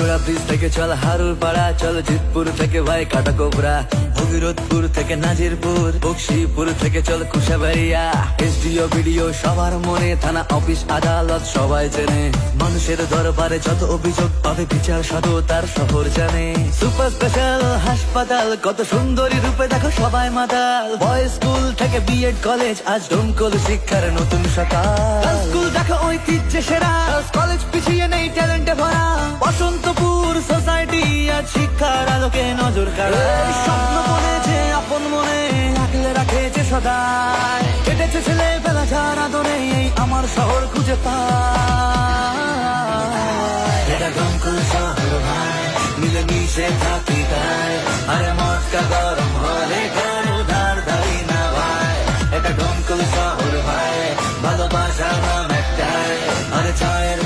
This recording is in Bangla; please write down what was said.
চোরা ব্রিজ থেকে চল হারুর পাড়া, চল জিতপুর থেকে ভাই কাটাকোবরা, ভগীরথপুর থেকে নাজিরপুর, বক্সিপুর থেকে চল কুশাবাড়িয়া। এসডিও বিডিও সবার মনে, থানা অফিস আদালত সবাই চেনে, মানুষের দরবারে যত অভিযোগ পাবে বিচার সাধু তার শহর জানে। সুপার স্পেশাল হাসপাতাল, কত সুন্দরী রূপে দেখো সবাই মাতাল, বয়েজ স্কুল থেকে বিএড কলেজ, আজ ডোমকল শিক্ষার নতুন সকাল। স্কুল দেখো ঐতিহ্যে সেরা, কলেজ পিছিয়ে নেই ট্যালেন্টে ভরা, বসন্তপুর সোসাইটি আজ শিক্ষার আলোকে নজর কাড়া। স্বপ্ন মনে যে আপন মনে আগলে রাখেছে সদায়, কেটেছে ছেলে বেলা যার আদরে এই আমার শহর খুঁজে পায়। এটা ডোমকল শহর ভাই, মিলে মিশে থাকি তাই, আরে মটকা গরম হলে ঘর উধার ধারি না ভাই। এটা ডোমকল শহর ভাই, ভালোবাসা নাম একটাই, আরে চায়ের